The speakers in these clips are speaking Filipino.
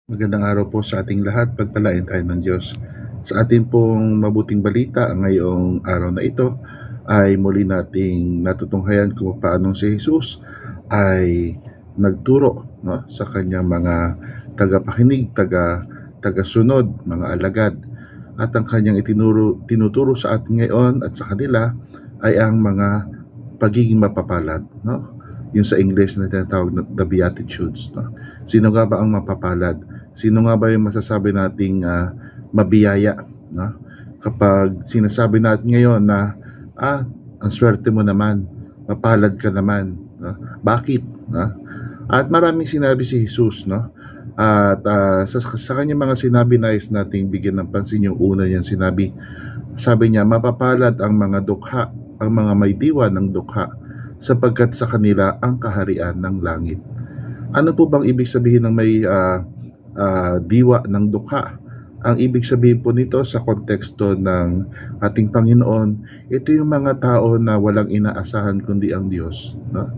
Magandang araw po sa ating lahat, pagpalain tayo ng Diyos. Sa atin pong mabuting balita ngayong araw na ito ay muli nating natutunghayan kung paano si Jesus ay nagturo, no, sa kanyang mga tagapakinig, tagasunod, mga alagad. At ang kanyang tinuturo sa atin ngayon at sa kanila ay ang mga pagiging mapapalad, no? Yung sa English na tinatawag na the Beatitudes, no? Sino nga ba ang mapapalad? Sino nga ba yung masasabi nating mabiyaya, no? Kapag sinasabi natin ngayon na ang swerte mo naman, mapalad ka naman, no? Bakit, no? At maraming sinabi si Jesus, no? At sa kanyang mga sinabi, nais nating bigyan ng pansin yung una niyang sinabi. Sabi niya, mapapalad ang mga dukha, ang mga may diwa ng dukha, sapagkat sa kanila ang kaharian ng langit. Ano po bang ibig sabihin ng may diwa ng dukha? Ang ibig sabihin po nito sa konteksto ng ating Panginoon, ito yung mga tao na walang inaasahan kundi ang Diyos, no?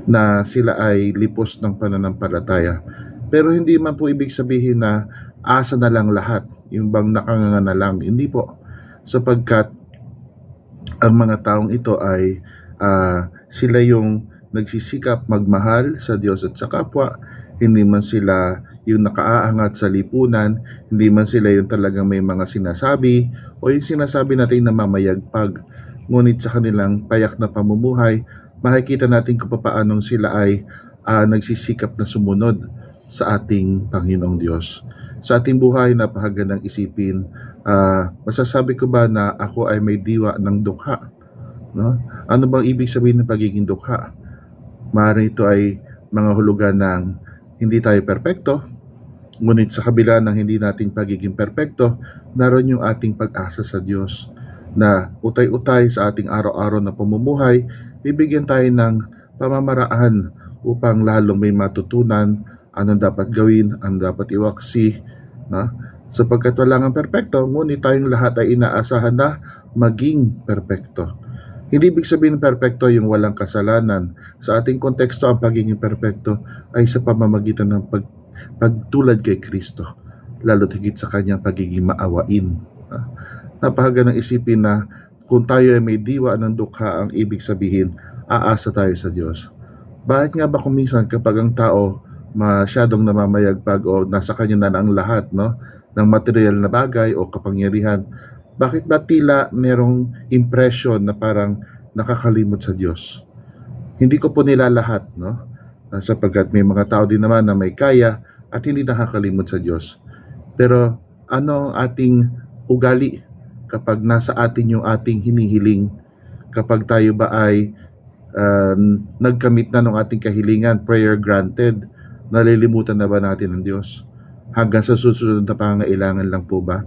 Na sila ay lipos ng pananampalataya. Pero hindi man po ibig sabihin na asa na lang lahat, yung bang nakanganga na lang. Hindi po, sapagkat ang mga taong ito ay sila yung nagsisikap magmahal sa Diyos at sa kapwa. Hindi man sila yung nakaaangat sa lipunan, hindi man sila yung talagang may mga sinasabi o yung sinasabi natin na mamayagpag. Ngunit sa kanilang payak na pamumuhay, makikita natin kung paano sila ay nagsisikap na sumunod sa ating Panginoong Diyos. Sa ating buhay, napakagandang isipin, masasabi ko ba na ako ay may diwa ng dukha? No? Ano bang ibig sabihin ng pagiging dukha? Maaaring ito ay mga hulugan ng hindi tayo perpekto, ngunit sa kabila ng hindi nating pagiging perpekto, naroon yung ating pag-asa sa Diyos na utay-utay sa ating araw-araw na pamumuhay, bibigyan tayo ng pamamaraan upang lalong may matutunan anong dapat gawin, anong dapat iwaksi, no? Sapagkat wala nga perpekto, ngunit tayong lahat ay inaasahan na maging perpekto. Hindi ibig sabihin ng perpekto yung walang kasalanan. Sa ating konteksto, ang pagiging perpekto ay sa pamamagitan ng pagtulad kay Kristo, lalo't higit sa kanyang pagiging maawain. Napakagandang isipin na kung tayo ay may diwa ng dukha, ang ibig sabihin, aasa tayo sa Diyos. Bakit nga ba kung minsan kapag ang tao masyadong namamayagpag o nasa kanya na ang lahat, no, ng material na bagay o kapangyarihan, bakit ba tila merong impression na parang nakakalimot sa Diyos? Hindi ko po nila lahat, no? Sapagkat may mga tao din naman na may kaya at hindi nakakalimot sa Diyos. Pero ano ang ating ugali kapag nasa atin yung ating hinihiling? Kapag tayo ba ay nagkamit na ng ating kahilingan, prayer granted, nalilimutan na ba natin ang Diyos? Hanggang sa susunod na pangangailangan lang po ba?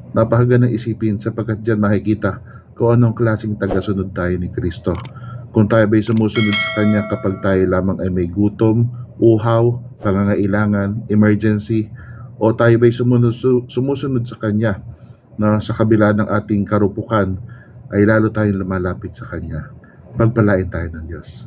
Napakagandang isipin sapagkat dyan makikita kung anong klaseng tagasunod tayo ni Kristo. Kung tayo ba'y sumusunod sa Kanya kapag tayo lamang ay may gutom, uhaw, pangangailangan, emergency, o tayo ba'y sumusunod sa Kanya na sa kabila ng ating karupukan ay lalo tayong lumalapit sa Kanya. Pagpalain tayo ng Diyos.